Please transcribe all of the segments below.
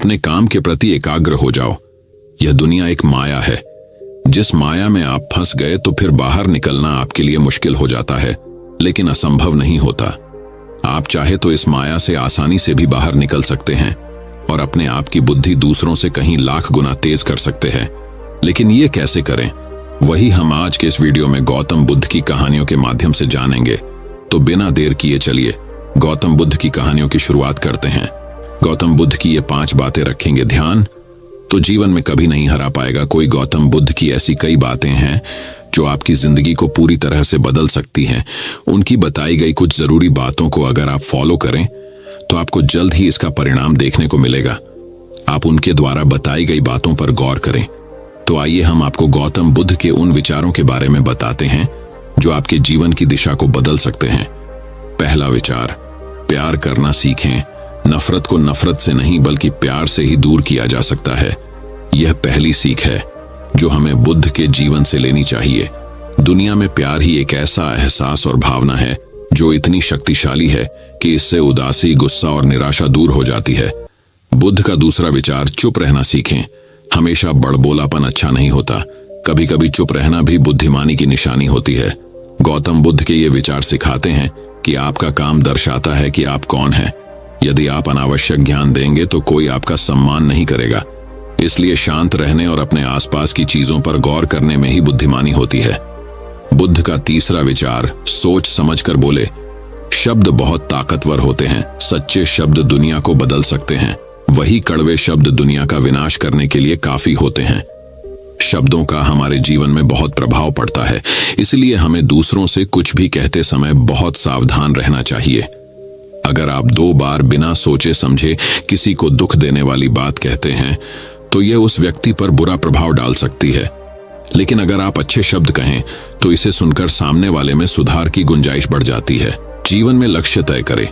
अपने काम के प्रति एकाग्र हो जाओ। यह दुनिया एक माया है। जिस माया में आप फंस गए तो फिर बाहर निकलना आपके लिए मुश्किल हो जाता है, लेकिन असंभव नहीं होता। आप चाहे तो इस माया से आसानी से भी बाहर निकल सकते हैं और अपने आप की बुद्धि दूसरों से कहीं लाख गुना तेज कर सकते हैं। लेकिन ये कैसे करें, वही हम आज के इस वीडियो में गौतम बुद्ध की कहानियों के माध्यम से जानेंगे। तो बिना देर किए चलिए गौतम बुद्ध की कहानियों की शुरुआत करते हैं। गौतम बुद्ध की ये 5 बातें रखेंगे ध्यान तो जीवन में कभी नहीं हरा पाएगा कोई। गौतम बुद्ध की ऐसी कई बातें हैं जो आपकी जिंदगी को पूरी तरह से बदल सकती हैं। उनकी बताई गई कुछ जरूरी बातों को अगर आप फॉलो करें तो आपको जल्द ही इसका परिणाम देखने को मिलेगा। आप उनके द्वारा बताई गई बातों पर गौर करें। तो आइए हम आपको गौतम बुद्ध के उन विचारों के बारे में बताते हैं जो आपके जीवन की दिशा को बदल सकते हैं। पहला विचार, प्यार करना सीखें। नफरत को नफरत से नहीं बल्कि प्यार से ही दूर किया जा सकता है। यह पहली सीख है जो हमें बुद्ध के जीवन से लेनी चाहिए। दुनिया में प्यार ही एक ऐसा एहसास और भावना है जो इतनी शक्तिशाली है कि इससे उदासी, गुस्सा और निराशा दूर हो जाती है। बुद्ध का दूसरा विचार, चुप रहना सीखें। हमेशा बड़बोलापन अच्छा नहीं होता, कभी कभी चुप रहना भी बुद्धिमानी की निशानी होती है। गौतम बुद्ध के ये विचार सिखाते हैं कि आपका काम दर्शाता है कि आप कौन हैं। यदि आप अनावश्यक ज्ञान देंगे तो कोई आपका सम्मान नहीं करेगा। इसलिए शांत रहने और अपने आसपास की चीजों पर गौर करने में ही बुद्धिमानी होती है। बुद्ध का तीसरा विचार, सोच समझकर बोले। शब्द बहुत ताकतवर होते हैं। सच्चे शब्द दुनिया को बदल सकते हैं, वही कड़वे शब्द दुनिया का विनाश करने के लिए काफी होते हैं। शब्दों का हमारे जीवन में बहुत प्रभाव पड़ता है, इसलिए हमें दूसरों से कुछ भी कहते समय बहुत सावधान रहना चाहिए। अगर आप 2 बार बिना सोचे समझे किसी को दुख देने वाली बात कहते हैं तो यह उस व्यक्ति पर बुरा प्रभाव डाल सकती है। लेकिन अगर आप अच्छे शब्द कहें तो इसे सुनकर सामने वाले में सुधार की गुंजाइश बढ़ जाती है। जीवन में लक्ष्य तय करें।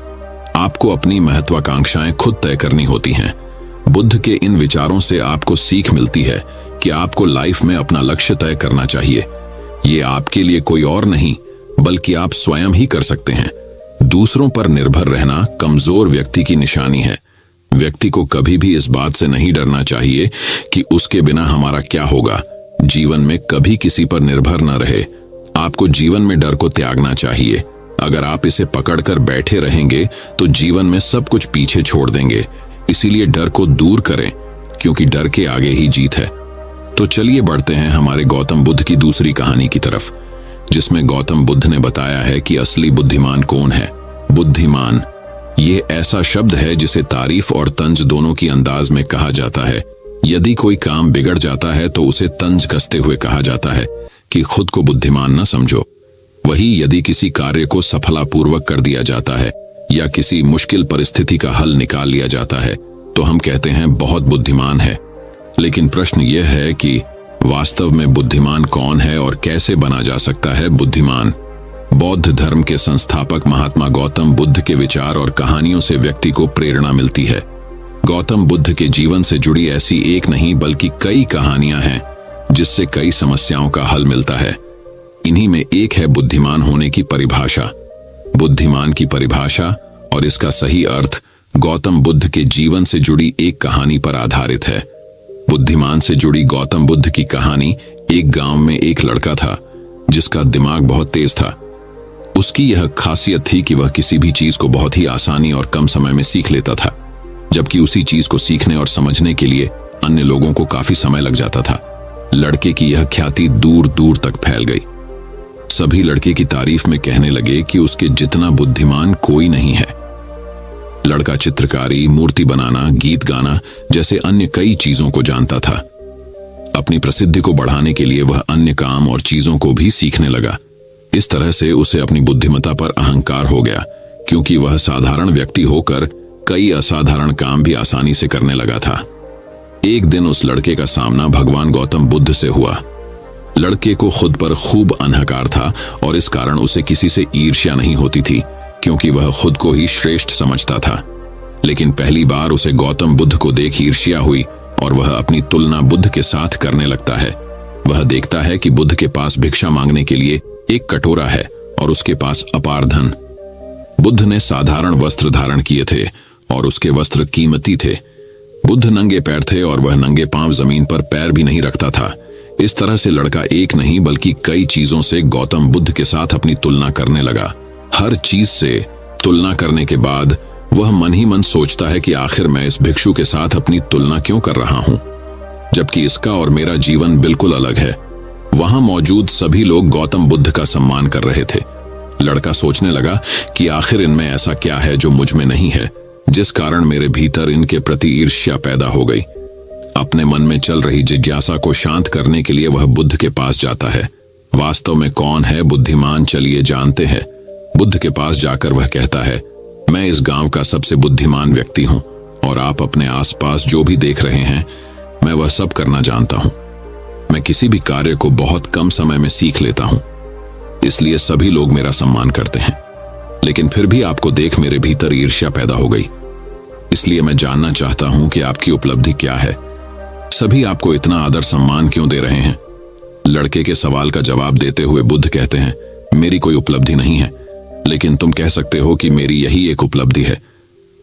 आपको अपनी महत्वाकांक्षाएं खुद तय करनी होती हैं। बुद्ध के इन विचारों से आपको सीख मिलती है कि आपको लाइफ में अपना लक्ष्य तय करना चाहिए। ये आपके लिए कोई और नहीं बल्कि आप स्वयं ही कर सकते हैं। दूसरों पर निर्भर रहना कमजोर व्यक्ति की निशानी है। व्यक्ति को कभी भी इस बात से नहीं डरना चाहिए कि उसके बिना हमारा क्या होगा। जीवन में कभी किसी पर निर्भर न रहे। आपको जीवन में डर को त्यागना चाहिए। अगर आप इसे पकड़कर बैठे रहेंगे तो जीवन में सब कुछ पीछे छोड़ देंगे। इसीलिए डर को दूर करें, क्योंकि डर के आगे ही जीत है। तो चलिए बढ़ते हैं हमारे गौतम बुद्ध की दूसरी कहानी की तरफ, जिसमें गौतम बुद्ध ने बताया है कि असली बुद्धिमान कौन है। बुद्धिमान ये ऐसा शब्द है जिसे तारीफ और तंज दोनों की अंदाज में कहा जाता है। यदि कोई काम बिगड़ जाता है तो उसे तंज कसते हुए कहा जाता है कि खुद को बुद्धिमान न समझो। वही यदि किसी कार्य को सफलतापूर्वक कर दिया जाता है या किसी मुश्किल परिस्थिति का हल निकाल लिया जाता है तो हम कहते हैं बहुत बुद्धिमान है। लेकिन प्रश्न यह है कि वास्तव में बुद्धिमान कौन है और कैसे बना जा सकता है बुद्धिमान। बौद्ध धर्म के संस्थापक महात्मा गौतम बुद्ध के विचार और कहानियों से व्यक्ति को प्रेरणा मिलती है। गौतम बुद्ध के जीवन से जुड़ी ऐसी एक नहीं बल्कि कई कहानियां हैं जिससे कई समस्याओं का हल मिलता है। इन्हीं में एक है बुद्धिमान होने की परिभाषा। बुद्धिमान की परिभाषा और इसका सही अर्थ गौतम बुद्ध के जीवन से जुड़ी एक कहानी पर आधारित है। बुद्धिमान से जुड़ी गौतम बुद्ध की कहानी, एक गांव में एक लड़का था जिसका दिमाग बहुत तेज था। उसकी यह खासियत थी कि वह किसी भी चीज को बहुत ही आसानी और कम समय में सीख लेता था, जबकि उसी चीज को सीखने और समझने के लिए अन्य लोगों को काफी समय लग जाता था। लड़के की यह ख्याति दूर दूर तक फैल गई। सभी लड़के की तारीफ में कहने लगे कि उसके जितना बुद्धिमान कोई नहीं है। लड़का चित्रकारी, मूर्ति बनाना, गीत गाना जैसे अन्य कई चीजों को जानता था। अपनी प्रसिद्धि को बढ़ाने के लिए वह अन्य काम और चीजों को भी सीखने लगा। इस तरह से उसे अपनी बुद्धिमत्ता पर अहंकार हो गया, क्योंकि वह साधारण व्यक्ति होकर कई असाधारण काम भी आसानी से करने लगा था। एक दिन उस लड़के का सामना भगवान गौतम बुद्ध से हुआ। लड़के को खुद पर खूब अहंकार था और इस कारण उसे किसी से ईर्ष्या नहीं होती थी, क्योंकि वह खुद को ही श्रेष्ठ समझता था। लेकिन पहली बार उसे गौतम बुद्ध को देख ईर्ष्या हुई और वह अपनी तुलना बुद्ध के साथ करने लगता है। वह देखता है कि बुद्ध के पास भिक्षा मांगने के लिए एक कटोरा है और उसके पास अपार धन। बुद्ध ने साधारण वस्त्र धारण किए थे और उसके वस्त्र कीमती थे। बुद्ध नंगे पैर थे और वह नंगे पांव जमीन पर पैर भी नहीं रखता था। इस तरह से लड़का एक नहीं बल्कि कई चीजों से गौतम बुद्ध के साथ अपनी तुलना करने लगा। हर चीज से तुलना करने के बाद वह मन ही मन सोचता है कि आखिर मैं इस भिक्षु के साथ अपनी तुलना क्यों कर रहा हूं, जबकि इसका और मेरा जीवन बिल्कुल अलग है। वहां मौजूद सभी लोग गौतम बुद्ध का सम्मान कर रहे थे। लड़का सोचने लगा कि आखिर इनमें ऐसा क्या है जो मुझ में नहीं है, जिस कारण मेरे भीतर इनके प्रति ईर्ष्या पैदा हो गई। अपने मन में चल रही जिज्ञासा को शांत करने के लिए वह बुद्ध के पास जाता है। वास्तव में कौन है बुद्धिमान, चलिए जानते हैं। बुद्ध के पास जाकर वह कहता है, मैं इस गांव का सबसे बुद्धिमान व्यक्ति हूं और आप अपने आसपास जो भी देख रहे हैं मैं वह सब करना जानता हूं। मैं किसी भी कार्य को बहुत कम समय में सीख लेता हूं, इसलिए सभी लोग मेरा सम्मान करते हैं। लेकिन फिर भी आपको देख मेरे भीतर ईर्ष्या पैदा हो गई, इसलिए मैं जानना चाहता हूं कि आपकी उपलब्धि क्या है। सभी आपको इतना आदर सम्मान क्यों दे रहे हैं? लड़के के सवाल का जवाब देते हुए बुद्ध कहते हैं, मेरी कोई उपलब्धि नहीं है, लेकिन तुम कह सकते हो कि मेरी यही एक उपलब्धि है।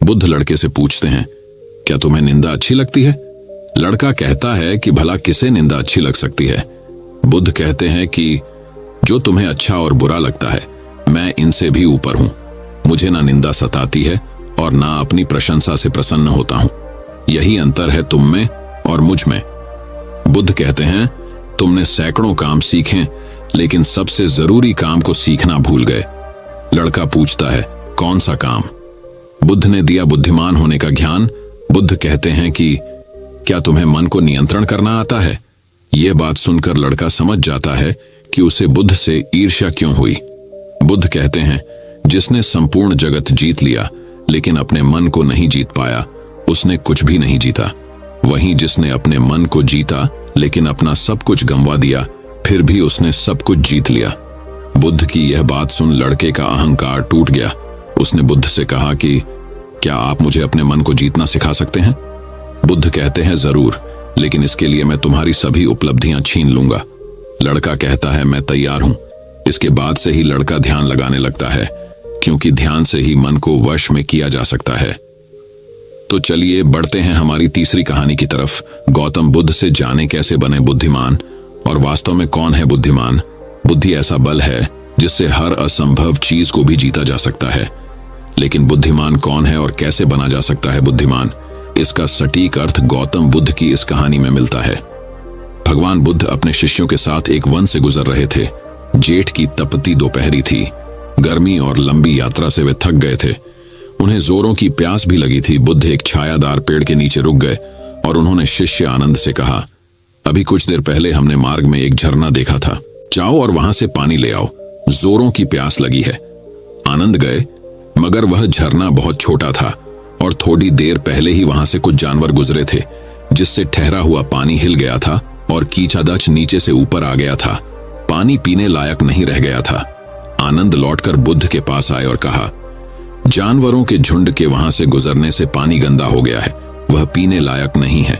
बुद्ध लड़के से पूछते हैं, क्या तुम्हें निंदा अच्छी लगती है? लड़का कहता है कि भला किसे निंदा अच्छी लग सकती है? बुद्ध कहते हैं कि जो तुम्हें अच्छा और बुरा लगता है, मैं इनसे भी ऊपर हूं। मुझे ना निंदा सताती है और ना अपनी प्रशंसा से प्रसन्न होता हूं। यही अंतर है तुम में और मुझ में। बुद्ध कहते हैं, तुमने सैकड़ों काम सीखे, लेकिन सबसे जरूरी काम को सीखना भूल गए। लड़का पूछता है, कौन सा काम? बुद्ध ने दिया बुद्धिमान होने का ज्ञान। बुद्ध कहते हैं कि क्या तुम्हें मन को नियंत्रण करना आता है? यह बात सुनकर लड़का समझ जाता है कि उसे बुद्ध से ईर्ष्या क्यों हुई। बुद्ध कहते हैं, जिसने संपूर्ण जगत जीत लिया लेकिन अपने मन को नहीं जीत पाया, उसने कुछ भी नहीं जीता। वहीं जिसने अपने मन को जीता लेकिन अपना सब कुछ गंवा दिया, फिर भी उसने सब कुछ जीत लिया। बुद्ध की यह बात सुन लड़के का अहंकार टूट गया। उसने बुद्ध से कहा कि क्या आप मुझे अपने मन को जीतना सिखा सकते हैं? बुद्ध कहते हैं, जरूर, लेकिन इसके लिए मैं तुम्हारी सभी उपलब्धियां छीन लूंगा। लड़का कहता है, मैं तैयार हूं। इसके बाद से ही लड़का ध्यान लगाने लगता है, क्योंकि ध्यान से ही मन को वश में किया जा सकता है। तो चलिए बढ़ते हैं हमारी तीसरी कहानी की तरफ। गौतम बुद्ध से जाने कैसे बने बुद्धिमान और वास्तव में कौन है बुद्धिमान। बुद्धि ऐसा बल है जिससे हर असंभव चीज को भी जीता जा सकता है। लेकिन बुद्धिमान कौन है और कैसे बना जा सकता है बुद्धिमान, इसका सटीक अर्थ गौतम बुद्ध की इस कहानी में मिलता है। भगवान बुद्ध अपने शिष्यों के साथ एक वन से गुजर रहे थे। जेठ की तपती दोपहरी थी। गर्मी और लंबी यात्रा से वे थक गए थे। उन्हें जोरों की प्यास भी लगी थी। बुद्ध एक छायादार पेड़ के नीचे रुक गए और उन्होंने शिष्य आनंद से कहा, अभी कुछ देर पहले हमने मार्ग में एक झरना देखा था, जाओ और वहां से पानी ले आओ, जोरों की प्यास लगी है। आनंद गए, मगर वह झरना बहुत छोटा था और थोड़ी देर पहले ही वहां से कुछ जानवर गुजरे थे, जिससे ठहरा हुआ पानी हिल गया था और कीचादच नीचे से ऊपर आ गया था। पानी पीने लायक नहीं रह गया था। आनंद लौटकर बुद्ध के पास आए और कहा, जानवरों के झुंड के वहां से गुजरने से पानी गंदा हो गया है, वह पीने लायक नहीं है।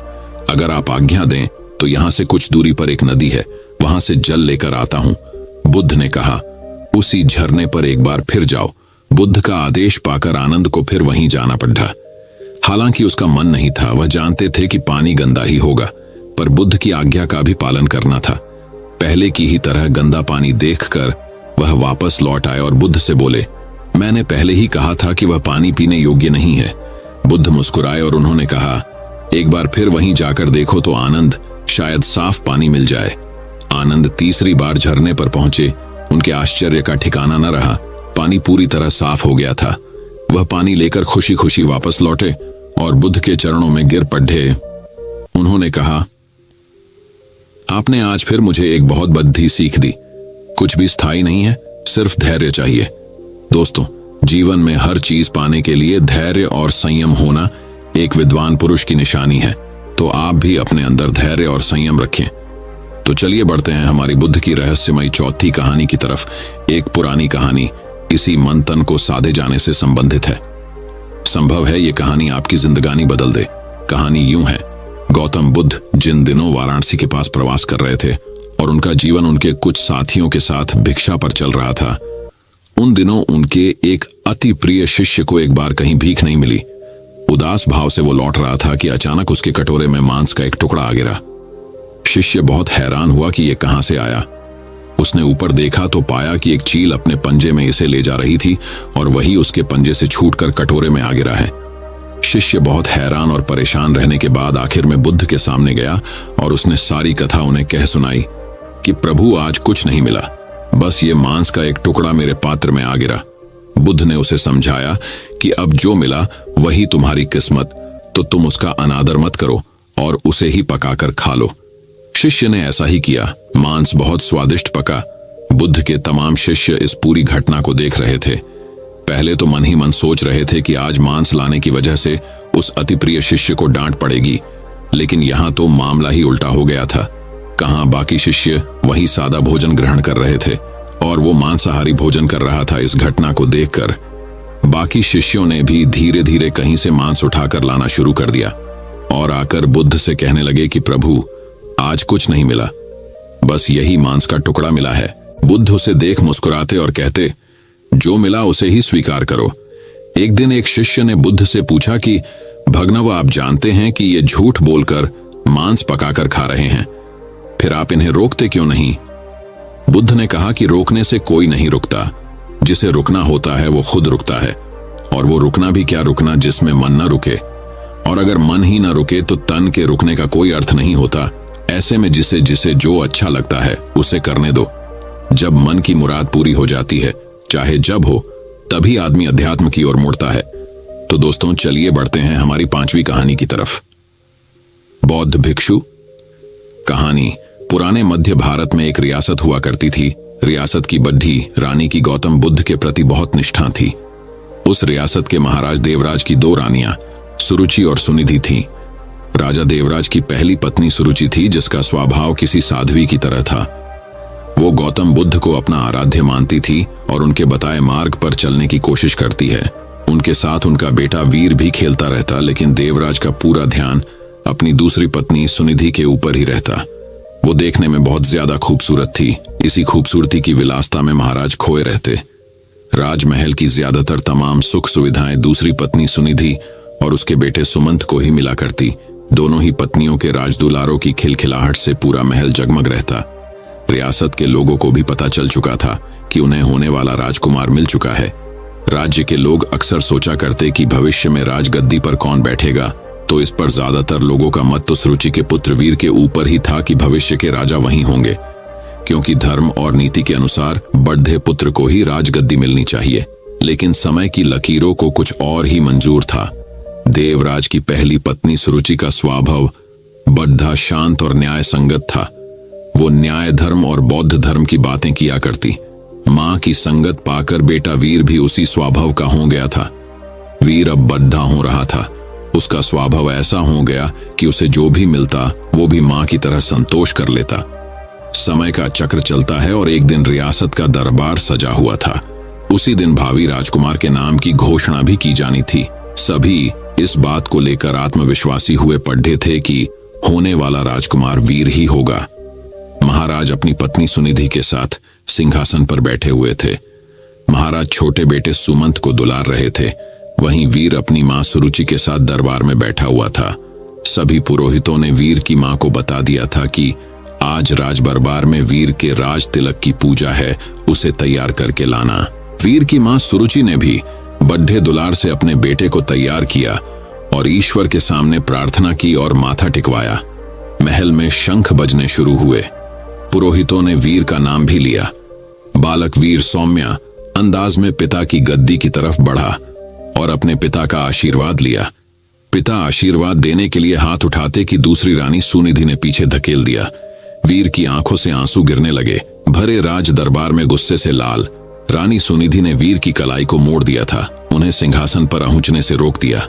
अगर आप आज्ञा दें तो यहां से कुछ दूरी पर एक नदी है, वहां से जल लेकर आता हूं। बुद्ध ने कहा, उसी झरने पर एक बार फिर जाओ। बुद्ध का आदेश पाकर आनंद को फिर वहीं जाना पड़ा। हालांकि उसका मन नहीं था, वह जानते थे कि पानी गंदा ही होगा, पर बुद्ध की आज्ञा का भी पालन करना था। पहले की ही तरह गंदा पानी देखकर वह वापस लौट आए और बुद्ध से बोले, मैंने पहले ही कहा था कि वह पानी पीने योग्य नहीं है। बुद्ध मुस्कुराए और उन्होंने कहा, एक बार फिर वहीं जाकर देखो तो आनंद, शायद साफ पानी मिल जाए। आनंद तीसरी बार झरने पर पहुंचे। उनके आश्चर्य का ठिकाना न रहा। पानी पूरी तरह साफ हो गया था। वह पानी लेकर खुशी खुशी वापस लौटे और बुद्ध के चरणों में गिर पड़े। उन्होंने कहा, आपने आज फिर मुझे एक बहुत बड़ी सीख दी। कुछ भी स्थायी नहीं है, सिर्फ धैर्य चाहिए। दोस्तों, जीवन में हर चीज पाने के लिए धैर्य और संयम होना एक विद्वान पुरुष की निशानी है। तो आप भी अपने अंदर धैर्य और संयम रखें। तो चलिए बढ़ते हैं हमारी बुद्ध की रहस्यमयी चौथी कहानी की तरफ। एक पुरानी कहानी इसी मंथन को साधे जाने से संबंधित है। संभव है ये कहानी आपकी जिंदगानी बदल दे। कहानी यूं है, गौतम बुद्ध जिन दिनों वाराणसी के पास प्रवास कर रहे थे और उनका जीवन उनके कुछ साथियों के साथ भिक्षा पर चल रहा था, उन दिनों उनके एक अति प्रिय शिष्य को एक बार कहीं भीख नहीं मिली। उदास भाव से वो लौट रहा था कि अचानक उसके कटोरे में मांस का एक टुकड़ा आ गिरा। शिष्य बहुत हैरान हुआ कि ये कहां से आया। उसने ऊपर देखा तो पाया कि एक चील अपने पंजे में इसे ले जा रही थी और वही उसके पंजे से छूटकर कटोरे में आ गिरा है। शिष्य बहुत हैरान और परेशान रहने के बाद आखिर में बुद्ध के सामने गया और उसने सारी कथा उन्हें कह सुनाई कि प्रभु, आज कुछ नहीं मिला, बस ये मांस का एक टुकड़ा मेरे पात्र में आ गिरा। बुद्ध ने उसे समझाया कि अब जो मिला वही तुम्हारी किस्मत, तो तुम उसका अनादर मत करो और उसे ही पकाकर खा लो। शिष्य ने ऐसा ही किया। मांस बहुत स्वादिष्ट पका। बुद्ध के तमाम शिष्य इस पूरी घटना को देख रहे थे। पहले तो मन ही मन सोच रहे थे कि आज मांस लाने की वजह से उस अति प्रिय शिष्य को डांट पड़ेगी, लेकिन यहां तो मामला ही उल्टा हो गया था। कहां बाकी शिष्य वही सादा भोजन ग्रहण कर रहे थे और वो मांसाहारी भोजन कर रहा था। इस घटना को देखकर बाकी शिष्यों ने भी धीरे धीरे कहीं से मांस उठाकर लाना शुरू कर दिया और आकर बुद्ध से कहने लगे कि प्रभु, आज कुछ नहीं मिला, बस यही मांस का टुकड़ा मिला है। बुद्ध उसे देख मुस्कुराते और कहते, जो मिला उसे ही स्वीकार करो। एक दिन एक शिष्य ने बुद्ध से पूछा कि भगनव, आप जानते हैं कि ये झूठ बोलकर मांस पकाकर खा रहे हैं, फिर आप इन्हें रोकते क्यों नहीं? बुद्ध ने कहा कि रोकने से कोई नहीं रुकता, जिसे रुकना होता है वो खुद रुकता है, और वो रुकना भी क्या रुकना जिसमें मन न रुके, और अगर मन ही न रुके तो तन के रुकने का कोई अर्थ नहीं होता। ऐसे में जिसे जिसे जो अच्छा लगता है उसे करने दो। जब मन की मुराद पूरी हो जाती है, चाहे जब हो, तभी आदमी अध्यात्म की ओर मुड़ता है। तो दोस्तों, चलिए बढ़ते हैं हमारी 5वीं कहानी की तरफ। बौद्ध भिक्षु। कहानी। पुराने मध्य भारत में एक रियासत हुआ करती थी। रियासत की बड्ढी रानी की गौतम बुद्ध के प्रति बहुत निष्ठा थी। उस रियासत के महाराज देवराज की 2 रानियां सुरुचि और सुनिधि थीं। राजा देवराज की पहली पत्नी सुरुचि थी, जिसका स्वभाव किसी साध्वी की तरह था। वो गौतम बुद्ध को अपना आराध्य मानती थी और उनके बताए मार्ग पर चलने की कोशिश करती है। उनके साथ उनका बेटा वीर भी खेलता रहता, लेकिन देवराज का पूरा ध्यान अपनी दूसरी पत्नी सुनिधि के ऊपर ही रहता। वो देखने में बहुत ज्यादा खूबसूरत थी। इसी खूबसूरती की विलासता में महाराज खोए रहते। राजमहल की ज्यादातर तमाम सुख सुविधाएं दूसरी पत्नी सुनिधि और उसके बेटे सुमंत को ही मिला करती। दोनों ही पत्नियों के राजदुलारों की खिलखिलाहट से पूरा महल जगमग रहता। रियासत के लोगों को भी पता चल चुका था कि उन्हें होने वाला राजकुमार मिल चुका है। राज्य के लोग अक्सर सोचा करते कि भविष्य में राजगद्दी पर कौन बैठेगा, तो इस पर ज्यादातर लोगों का मत तो सुरुचि के पुत्र वीर के ऊपर ही था कि भविष्य के राजा वही होंगे, क्योंकि धर्म और नीति के अनुसार बड़े पुत्र को ही राजगद्दी मिलनी चाहिए। लेकिन समय की लकीरों को कुछ और ही मंजूर था। देवराज की पहली पत्नी सुरुचि का स्वभाव बड़ा शांत और न्याय संगत था। वो न्याय धर्म और बौद्ध धर्म की बातें किया करती। मां की संगत पाकर बेटा वीर भी उसी स्वभाव का हो गया था। वीर अब बड्ढा हो रहा था। उसका स्वभाव ऐसा हो गया कि उसे जो भी मिलता वो भी मां की तरह संतोष कर लेता। समय का चक्र चलता है और एक दिन रियासत का दरबार सजा हुआ था। उसी दिन भावी राजकुमार के नाम की घोषणा भी की जानी थी। सभी इस बात को लेकर आत्मविश्वासी हुए पड़े थे कि होने वाला राजकुमार वीर ही होगा। महाराज अपनी पत्नी सुनिधि के साथ सिंहासन पर बैठे हुए थे। महाराज छोटे बेटे सुमंत को दुलार रहे थे। वहीं वीर अपनी मां सुरुचि के साथ दरबार में बैठा हुआ था। सभी पुरोहितों ने वीर की मां को बता दिया था कि आज राजदरबार में वीर के राज तिलक की पूजा है, उसे तैयार करके लाना। वीर की मां सुरुचि ने भी बड्ढे दुलार से अपने बेटे को तैयार किया और ईश्वर के सामने प्रार्थना की और माथा टिकवाया। महल में शंख बजने शुरू हुए। पुरोहितों ने वीर का नाम भी लिया। बालक वीर सौम्या अंदाज में पिता की गद्दी की तरफ बढ़ा और अपने पिता का आशीर्वाद लिया। पिता आशीर्वाद देने के लिए हाथ उठाते कि दूसरी रानी सुनिधि ने पीछे धकेल दिया। वीर की आंखों से आंसू गिरने लगे। भरे राज दरबार में गुस्से से लाल रानी सुनिधि ने वीर की कलाई को मोड़ दिया था। उन्हें सिंहासन पर पहुंचने से रोक दिया।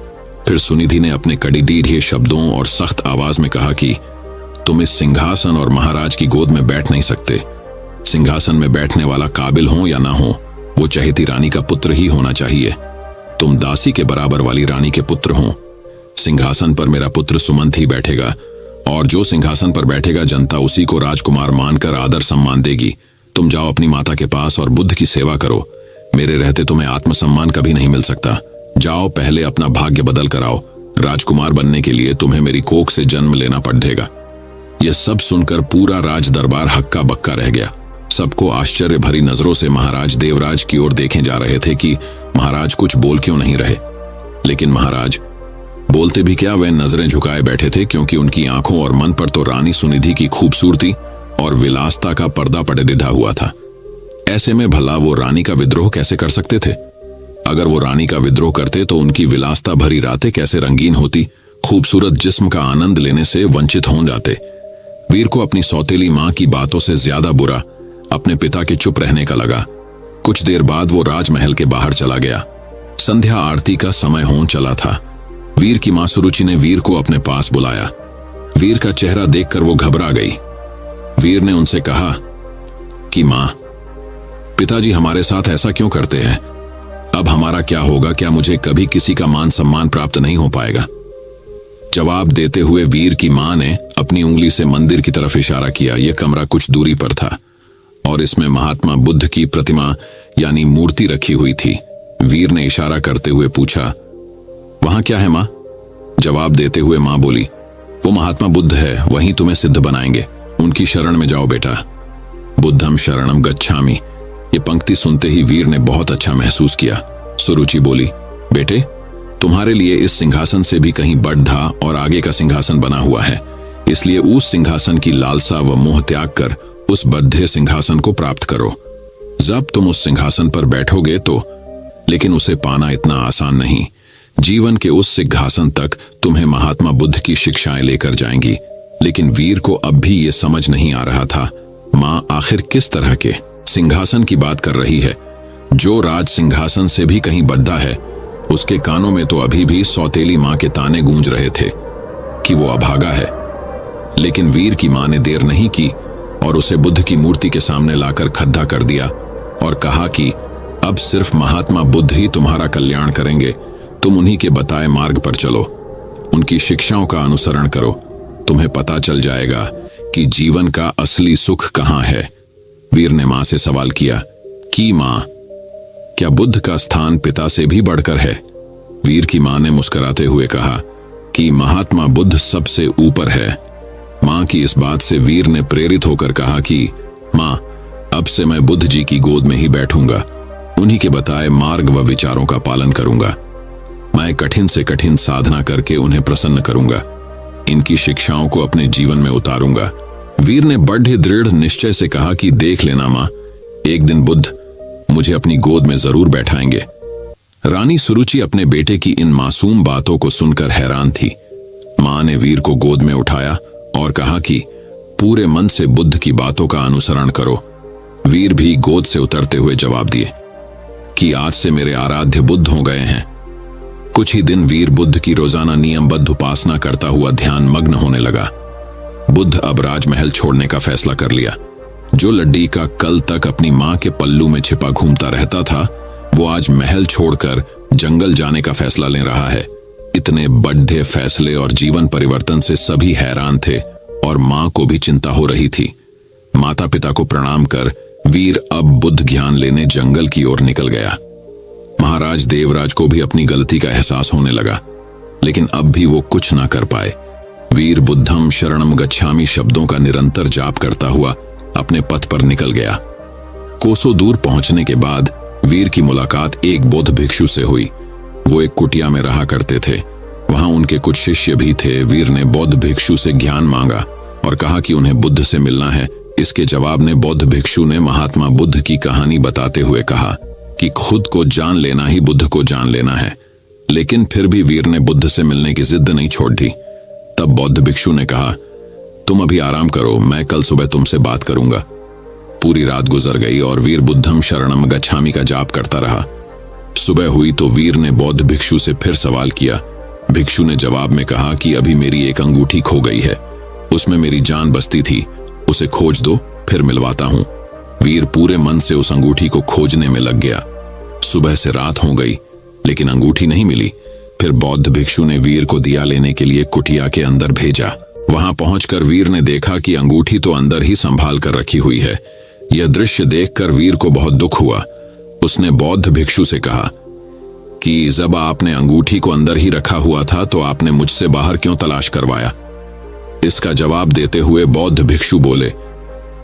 फिर सुनिधि ने अपने कड़ीडीढ़ शब्दों और सख्त आवाज में कहा कि तुम इस सिंहासन और महाराज की गोद में बैठ नहीं सकते। सिंहासन में बैठने वाला काबिल हो या ना हो, वो चहेती रानी का पुत्र ही होना चाहिए। तुम दासी के बराबर वाली रानी के पुत्र हो। सिंहासन पर मेरा पुत्र सुमंत ही बैठेगा और जो सिंहासन पर बैठेगा जनता उसी को राजकुमार मानकर आदर सम्मान देगी। तुम जाओ अपनी माता के पास और बुद्ध की सेवा करो। मेरे रहते तुम्हें आत्मसम्मान कभी नहीं मिल सकता। जाओ पहले अपना भाग्य बदल कर आओ। राजकुमार बनने के लिए तुम्हें मेरी कोख से जन्म लेना पड़ेगा। यह सब सुनकर पूरा राज दरबार हक्का बक्का रह गया। सबको आश्चर्य भरी नजरों से महाराज देवराज की ओर देखे जा रहे थे कि महाराज कुछ बोल क्यों नहीं रहे। लेकिन महाराज बोलते भी क्या, वे नजरें झुकाए बैठे थे, क्योंकि उनकी आंखों और मन पर तो रानी सुनिधि की खूबसूरती और विलासता का पर्दा पड़े रिढ़ा हुआ था। ऐसे में भला वो रानी का विद्रोह कैसे कर सकते थे? अगर वो रानी का विद्रोह करते तो उनकी विलासता भरी रातें कैसे रंगीन होती, खूबसूरत जिस्म का आनंद लेने से वंचित हो जाते। वीर को अपनी सौतेली मां की बातों से ज्यादा बुरा अपने पिता के चुप रहने का लगा। कुछ देर बाद वो राजमहल के बाहर चला गया। संध्या आरती का समय होने चला था। वीर की मां सुरुचि ने वीर को अपने पास बुलाया। वीर का चेहरा देखकर वो घबरा गई। वीर ने उनसे कहा कि मां, पिताजी हमारे साथ ऐसा क्यों करते हैं? अब हमारा क्या होगा? क्या मुझे कभी किसी का मान सम्मान प्राप्त नहीं हो पाएगा? जवाब देते हुए वीर की मां ने अपनी उंगली से मंदिर की तरफ इशारा किया। यह कमरा कुछ दूरी पर था और इसमें महात्मा बुद्ध की प्रतिमा यानी मूर्ति रखी हुई थी। वीर ने इशारा करते हुए पूछा, वहां क्या है मां? जवाब देते हुए मां बोली, वो महात्मा बुद्ध है, वहीं तुम्हें सिद्ध बनाएंगे। उनकी शरण में जाओ बेटा। बुद्धम शरणम गच्छामि। ये पंक्ति सुनते ही वीर ने बहुत अच्छा महसूस किया। सुरुचि बोली, बेटे तुम्हारे लिए इस सिंहासन से भी कहीं बढ़ा और आगे का सिंहासन बना हुआ है, इसलिए उस सिंहासन की लालसा व मोह त्याग कर उस बद्धे सिंहासन को प्राप्त करो। जब तुम उस सिंहासन पर बैठोगे तो, लेकिन उसे पाना इतना आसान नहीं। जीवन के उस सिंहासन तक तुम्हें महात्मा बुद्ध की शिक्षाएं लेकर जाएंगी। लेकिन वीर को अब भी ये समझ नहीं आ रहा था, मां आखिर किस तरह के सिंहासन की बात कर रही है। जो राज सिंहासन से भी कहीं बढ़ा है, उसके कानों में तो अभी भी सौतेली मां के ताने गूंज रहे थे कि वो अभागा है। लेकिन वीर की मां ने देर नहीं की और उसे बुद्ध की मूर्ति के सामने लाकर खड्डा कर दिया और कहा कि अब सिर्फ महात्मा बुद्ध ही तुम्हारा कल्याण करेंगे। तुम उन्हीं के बताए मार्ग पर चलो, उनकी शिक्षाओं का अनुसरण करो। तुम्हें पता चल जाएगा कि जीवन का असली सुख कहां है। वीर ने मां से सवाल किया कि मां, क्या बुद्ध का स्थान पिता से भी बढ़कर है? वीर की मां ने मुस्कुराते हुए कहा कि महात्मा बुद्ध सबसे ऊपर है। मां की इस बात से वीर ने प्रेरित होकर कहा कि मां, अब से मैं बुद्ध जी की गोद में ही बैठूंगा, उन्हीं के बताए मार्ग व विचारों का पालन करूंगा। मैं कठिन से कठिन साधना करके उन्हें प्रसन्न करूंगा, इनकी शिक्षाओं को अपने जीवन में उतारूंगा। वीर ने बड़े दृढ़ निश्चय से कहा कि देख लेना मां, एक दिन बुद्ध मुझे अपनी गोद में जरूर बैठाएंगे। रानी सुरुचि अपने बेटे की इन मासूम बातों को सुनकर हैरान थी। मां ने वीर को गोद में उठाया और कहा कि पूरे मन से बुद्ध की बातों का अनुसरण करो। वीर भी गोद से उतरते हुए जवाब दिए कि आज से मेरे आराध्य बुद्ध हो गए हैं। कुछ ही दिन वीर बुद्ध की रोजाना नियमबद्ध उपासना करता हुआ ध्यान मग्न होने लगा। बुद्ध अब राजमहल छोड़ने का फैसला कर लिया। जो लड्डी का कल तक अपनी मां के पल्लू में छिपा घूमता रहता था, वो आज महल छोड़कर जंगल जाने का फैसला ले रहा है। इतने बड़े फैसले और जीवन परिवर्तन से सभी हैरान थे और मां को भी चिंता हो रही थी। माता पिता को प्रणाम कर वीर अब बुद्ध ज्ञान लेने जंगल की ओर निकल गया। महाराज देवराज को भी अपनी गलती का एहसास होने लगा, लेकिन अब भी वो कुछ ना कर पाए। वीर बुद्धम शरणम गच्छामि शब्दों का निरंतर जाप करता हुआ अपने पथ पर निकल गया। कोसों दूर पहुंचने के बाद वीर की मुलाकात एक बौद्ध भिक्षु से हुई। वो एक कुटिया में रहा करते थे। वहां उनके कुछ शिष्य भी थे। वीर ने बौद्ध भिक्षु से ज्ञान मांगा और कहा कि उन्हें बुद्ध से मिलना है। इसके जवाब में बौद्ध भिक्षु ने महात्मा बुद्ध की कहानी बताते हुए कहा कि खुद को जान लेना ही बुद्ध को जान लेना है। लेकिन फिर भी वीर ने बुद्ध से मिलने की जिद नहीं छोड़ दी। तब बौद्ध भिक्षु ने कहा, तुम अभी आराम करो, मैं कल सुबह तुमसे बात करूंगा। पूरी रात गुजर गई और वीर बुद्धम शरणम गच्छामि का जाप करता रहा। सुबह हुई तो वीर ने बौद्ध भिक्षु से फिर सवाल किया। भिक्षु ने जवाब में कहा कि अभी मेरी एक अंगूठी खो गई है, उसमें मेरी जान बसती थी, उसे खोज दो, फिर मिलवाता हूं। वीर पूरे मन से उस अंगूठी को खोजने में लग गया। सुबह से रात हो गई, लेकिन अंगूठी नहीं मिली। फिर बौद्ध भिक्षु ने वीर को दिया लेने के लिए कुटिया के अंदर भेजा। वहां पहुंचकर वीर ने देखा कि अंगूठी तो अंदर ही संभाल कर रखी हुई है। यह दृश्य देखकर वीर को बहुत दुख हुआ। उसने बौद्ध भिक्षु से कहा कि जब आपने अंगूठी को अंदर ही रखा हुआ था तो आपने मुझसे बाहर क्यों तलाश करवाया? इसका जवाब देते हुए बौद्ध भिक्षु बोले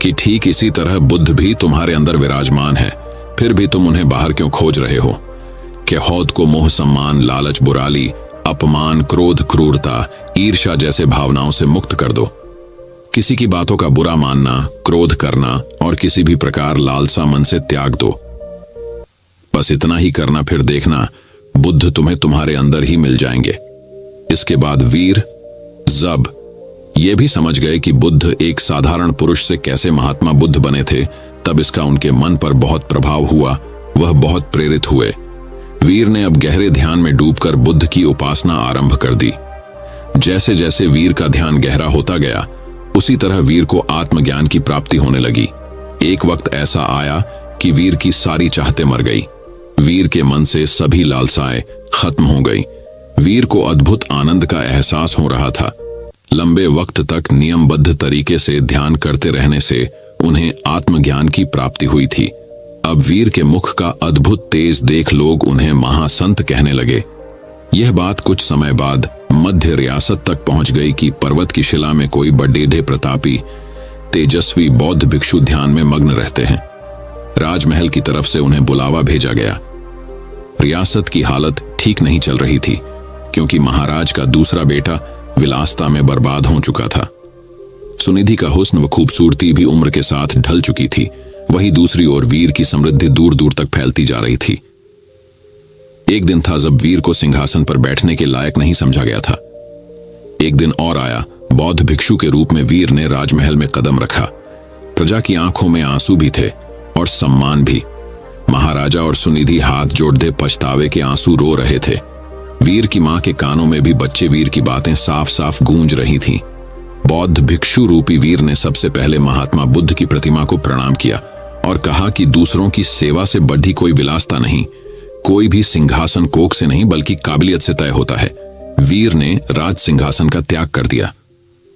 कि ठीक इसी तरह बुद्ध भी तुम्हारे अंदर विराजमान है, फिर भी तुम उन्हें बाहर क्यों खोज रहे हो? कि हौद को मोह, सम्मान, लालच, बुराली, अपमान, क्रोध, क्रूरता, ईर्ष्या जैसे भावनाओं से मुक्त कर दो। किसी की बातों का बुरा मानना, क्रोध करना और किसी भी प्रकार लालसा मन से त्याग दो। बस इतना ही करना, फिर देखना बुद्ध तुम्हें तुम्हारे अंदर ही मिल जाएंगे। इसके बाद वीर जब ये भी समझ गए कि बुद्ध एक साधारण पुरुष से कैसे महात्मा बुद्ध बने थे, तब इसका उनके मन पर बहुत प्रभाव हुआ। वह बहुत प्रेरित हुए। वीर ने अब गहरे ध्यान में डूबकर बुद्ध की उपासना आरंभ कर दी। जैसे जैसे वीर का ध्यान गहरा होता गया, उसी तरह वीर को आत्मज्ञान की प्राप्ति होने लगी। एक वक्त ऐसा आया कि वीर की सारी चाहतें मर गई। वीर के मन से सभी लालसाएं खत्म हो गई। वीर को अद्भुत आनंद का एहसास हो रहा था। लंबे वक्त तक नियमबद्ध तरीके से ध्यान करते रहने से उन्हें आत्मज्ञान की प्राप्ति हुई थी। अब वीर के मुख का अद्भुत तेज देख लोग उन्हें महासंत कहने लगे। यह बात कुछ समय बाद मध्य रियासत तक पहुंच गई कि पर्वत की शिला में कोई बड़े प्रतापी तेजस्वी बौद्ध भिक्षु ध्यान में मग्न रहते हैं। राजमहल की तरफ से उन्हें बुलावा भेजा गया। रियासत की हालत ठीक नहीं चल रही थी, क्योंकि महाराज का दूसरा बेटा विलासता में बर्बाद हो चुका था। सुनिधि का हुस्न व खूबसूरती भी उम्र के साथ ढल चुकी थी। वही दूसरी ओर वीर की समृद्धि दूर दूर तक फैलती जा रही थी। एक दिन था जब वीर को सिंहासन पर बैठने के लायक नहीं समझा गया था। एक दिन और आया, बौद्ध भिक्षु के रूप में वीर ने राजमहल में कदम रखा। प्रजा की आंखों में आंसू भी थे और सम्मान भी। महाराजा और सुनिधि हाथ जोड़ते पछतावे के आंसू रो रहे थे। वीर की मां के कानों में भी बच्चे वीर की बातें साफ साफ गूंज रही थीं। बौद्ध भिक्षु रूपी वीर ने सबसे पहले महात्मा बुद्ध की प्रतिमा को प्रणाम किया और कहा कि दूसरों की सेवा से बढ़ी कोई विलासता नहीं, कोई भी सिंहासन कोख से नहीं बल्कि काबिलियत से तय होता है। वीर ने राज सिंहासन का त्याग कर दिया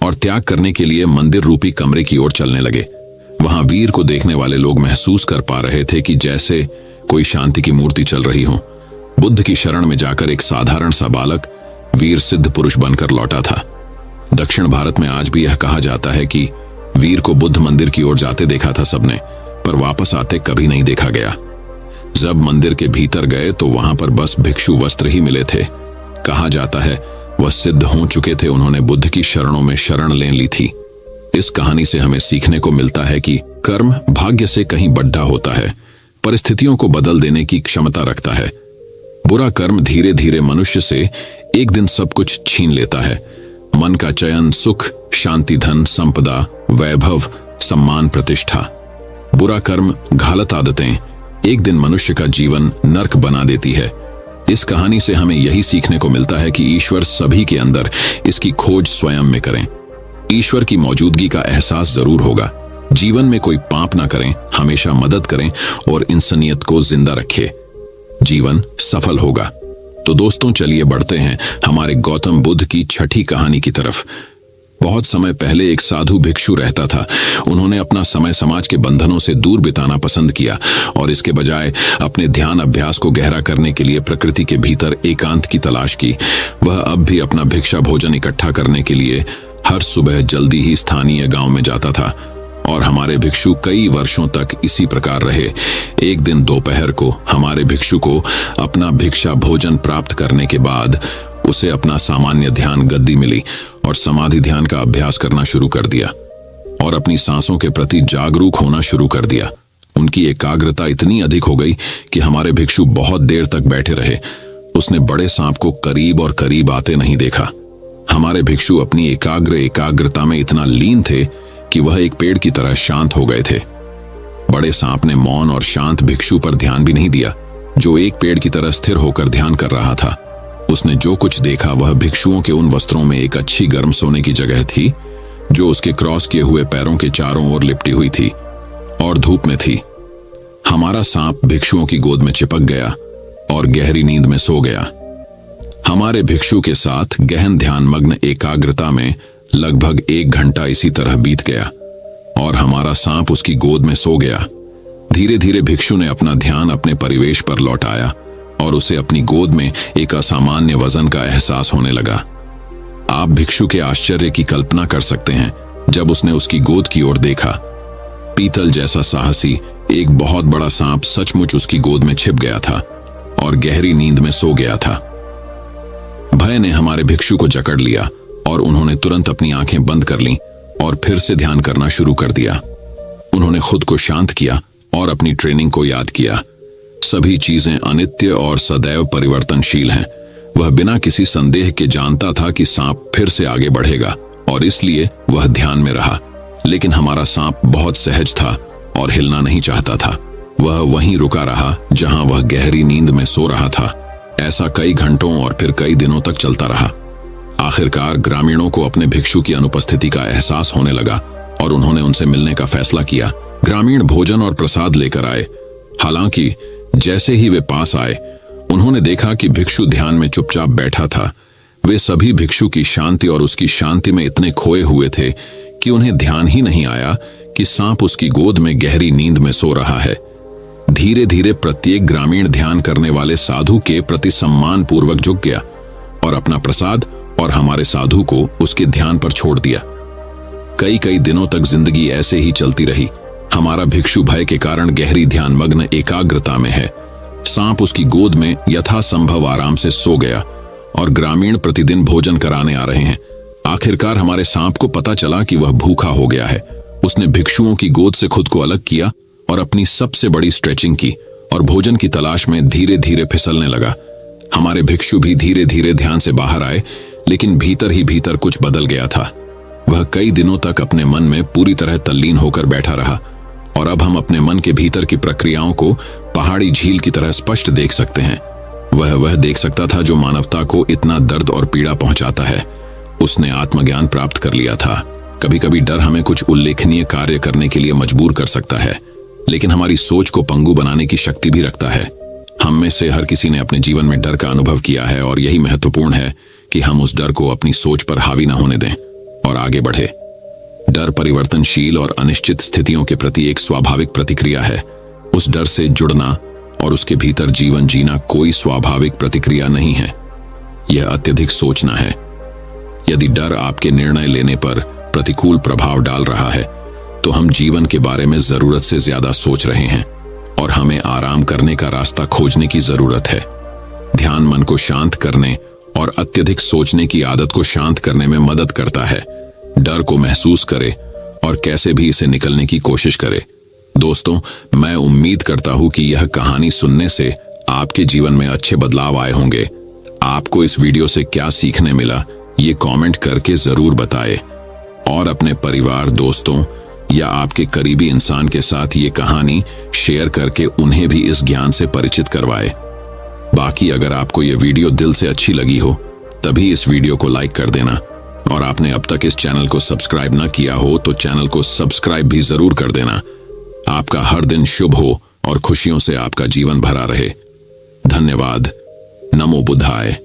और त्याग करने के लिए मंदिर रूपी कमरे की ओर चलने लगे। वहां वीर को देखने वाले लोग महसूस कर पा रहे थे कि जैसे कोई शांति की मूर्ति चल रही हो। बुद्ध की शरण में जाकर एक साधारण सा बालक वीर सिद्ध पुरुष बनकर लौटा था। दक्षिण भारत में आज भी यह कहा जाता है कि वीर को बुद्ध मंदिर की ओर जाते देखा था सबने, पर वापस आते कभी नहीं देखा गया। जब मंदिर के भीतर गए तो वहां पर बस भिक्षु वस्त्र ही मिले थे। कहा जाता है वह सिद्ध हो चुके थे, उन्होंने बुद्ध की शरणों में शरण ले ली थी। इस कहानी से हमें सीखने को मिलता है कि कर्म भाग्य से कहीं बड़ा होता है, परिस्थितियों को बदल देने की क्षमता रखता है। बुरा कर्म धीरे धीरे मनुष्य से एक दिन सब कुछ छीन लेता है। मन का चयन, सुख, शांति, धन, संपदा, वैभव, सम्मान, प्रतिष्ठा। बुरा कर्म, घालत आदतें एक दिन मनुष्य का जीवन नर्क बना देती है। इस कहानी से हमें यही सीखने को मिलता है कि ईश्वर सभी के अंदर, इसकी खोज स्वयं में करें। ईश्वर की मौजूदगी का एहसास जरूर होगा। जीवन में कोई पाप ना करें, हमेशा मदद करें और इंसानियत को जिंदा रखें। जीवन सफल होगा। तो दोस्तों चलिए बढ़ते हैं हमारे गौतम बुद्ध की छठी कहानी की तरफ। बहुत समय पहले एक साधु भिक्षु रहता था। उन्होंने अपना समय समाज के बंधनों से दूर बिताना पसंद किया और इसके बजाय अपने ध्यान अभ्यास को गहरा करने के लिए प्रकृति के भीतर एकांत की तलाश की। वह अब भी अपना भिक्षा भोजन इकट्ठा करने के लिए हर सुबह जल्दी ही स्थानीय गांव में जाता था और हमारे भिक्षु कई वर्षों तक इसी प्रकार रहे। एक दिन दोपहर को हमारे भिक्षु को अपना भिक्षा भोजन प्राप्त करने के बाद उसे अपना सामान्य ध्यान गद्दी मिली और समाधि ध्यान का अभ्यास करना शुरू कर दिया और अपनी सांसों के प्रति जागरूक होना शुरू कर दिया। उनकी एकाग्रता इतनी अधिक हो गई कि हमारे भिक्षु बहुत देर तक बैठे रहे। उसने बड़े सांप को करीब और करीब आते नहीं देखा। हमारे भिक्षु अपनी एकाग्रता में इतना लीन थे कि वह एक पेड़ की तरह शांत हो गए थे। बड़े सांप ने मौन और शांत भिक्षु पर ध्यान भी नहीं दिया, जो एक पेड़ की तरह स्थिर होकर ध्यान कर रहा था। उसने जो कुछ देखा वह भिक्षुओं के उन वस्त्रों में एक अच्छी गर्म सोने की जगह थी, जो उसके क्रॉस किए हुए पैरों के चारों ओर लिपटी हुई थी और धूप में थी। हमारा सांप भिक्षुओं की गोद में चिपक गया और गहरी नींद में सो गया। हमारे भिक्षु के साथ गहन ध्यान मग्न एकाग्रता में लगभग 1 घंटा इसी तरह बीत गया और हमारा सांप उसकी गोद में सो गया। धीरे धीरे भिक्षु ने अपना ध्यान अपने परिवेश पर लौटाया और उसे अपनी गोद में एक असामान्य वजन का एहसास होने लगा। आप भिक्षु के आश्चर्य की कल्पना कर सकते हैं जब उसने उसकी गोद की ओर देखा। पीतल जैसा साहसी एक बहुत बड़ा सांप सचमुच उसकी गोद में छिप गया था और गहरी नींद में सो गया था। भय ने हमारे भिक्षु को जकड़ लिया और उन्होंने तुरंत अपनी आंखें बंद कर लीं और फिर से ध्यान करना शुरू कर दिया। उन्होंने खुद को शांत किया और अपनी ट्रेनिंग को याद किया। सभी चीजें अनित्य और सदैव परिवर्तनशील हैं। वह बिना किसी संदेह के जानता था कि सांप फिर से आगे बढ़ेगा और इसलिए वह ध्यान में रहा। लेकिन हमारा सांप बहुत सहज था और हिलना नहीं चाहता था। वह वहीं रुका रहा जहां वह गहरी नींद में सो रहा था। ऐसा कई घंटों और फिर कई दिनों तक चलता रहा। आखिरकार ग्रामीणों को अपने भिक्षु की अनुपस्थिति का एहसास होने लगा और उन्होंने उनसे मिलने का फैसला किया। ग्रामीण भोजन और प्रसाद लेकर आए। हालांकि जैसे ही वे पास आए, उन्होंने देखा कि भिक्षु ध्यान में चुपचाप बैठा था। वे सभी भिक्षु की शांति और उसकी शांति में इतने खोए हुए थे कि उन्हें ध्यान ही नहीं आया कि सांप उसकी गोद में गहरी नींद में सो रहा है। धीरे धीरे प्रत्येक ग्रामीण ध्यान करने वाले साधु के प्रति सम्मान पूर्वक झुक गया और अपना प्रसाद और हमारे साधु को उसके ध्यान पर छोड़ दिया। कई कई दिनों तक जिंदगी ऐसे ही चलती रही। हमारा भिक्षु भय के कारण गहरी ध्यान मग्न एकाग्रता में है। सांप उसकी गोद में यथासंभव आराम से सो गया और ग्रामीण प्रतिदिन भोजन कराने आ रहे हैं। आखिरकार हमारे सांप को पता चला कि वह भूखा हो गया है। उसने भिक्षुओं की गोद से खुद को अलग किया और अपनी सबसे बड़ी स्ट्रेचिंग की और भोजन की तलाश में धीरे धीरे फिसलने लगा। हमारे भिक्षु भी धीरे धीरे ध्यान से बाहर आए, लेकिन भीतर ही भीतर कुछ बदल गया था। वह कई दिनों तक अपने मन में पूरी तरह तल्लीन होकर बैठा रहा और अब हम अपने मन के भीतर की प्रक्रियाओं को पहाड़ी झील की तरह स्पष्ट देख सकते हैं। वह देख सकता था जो मानवता को इतना दर्द और पीड़ा पहुंचाता है। उसने आत्मज्ञान प्राप्त कर लिया था। कभी कभी डर हमें कुछ उल्लेखनीय कार्य करने के लिए मजबूर कर सकता है, लेकिन हमारी सोच को पंगु बनाने की शक्ति भी रखता है। हम में से हर किसी ने अपने जीवन में डर का अनुभव किया है और यही महत्वपूर्ण है कि हम उस डर को अपनी सोच पर हावी न होने दें और आगे बढ़े। डर परिवर्तनशील और अनिश्चित स्थितियों के प्रति एक स्वाभाविक प्रतिक्रिया है। उस डर से जुड़ना और उसके भीतर जीवन जीना कोई स्वाभाविक प्रतिक्रिया नहीं है। यह अत्यधिक सोचना है। यदि डर आपके निर्णय लेने पर प्रतिकूल प्रभाव डाल रहा है, तो हम जीवन के बारे में जरूरत से ज्यादा सोच रहे हैं और हमें आराम करने का रास्ता खोजने की जरूरत है। ध्यान मन को शांत करने और अत्यधिक सोचने की आदत को शांत करने में मदद करता है। डर को महसूस करे और कैसे भी इसे निकलने की कोशिश करे। दोस्तों, मैं उम्मीद करता हूं कि यह कहानी सुनने से आपके जीवन में अच्छे बदलाव आए होंगे। आपको इस वीडियो से क्या सीखने मिला, ये कमेंट करके जरूर बताएं और अपने परिवार, दोस्तों या आपके करीबी इंसान के साथ ये कहानी शेयर करके उन्हें भी इस ज्ञान से परिचित करवाएं। बाकी अगर आपको ये वीडियो दिल से अच्छी लगी हो, तभी इस वीडियो को लाइक कर देना और आपने अब तक इस चैनल को सब्सक्राइब न किया हो तो चैनल को सब्सक्राइब भी जरूर कर देना। आपका हर दिन शुभ हो और खुशियों से आपका जीवन भरा रहे। धन्यवाद। नमो बुद्धाय।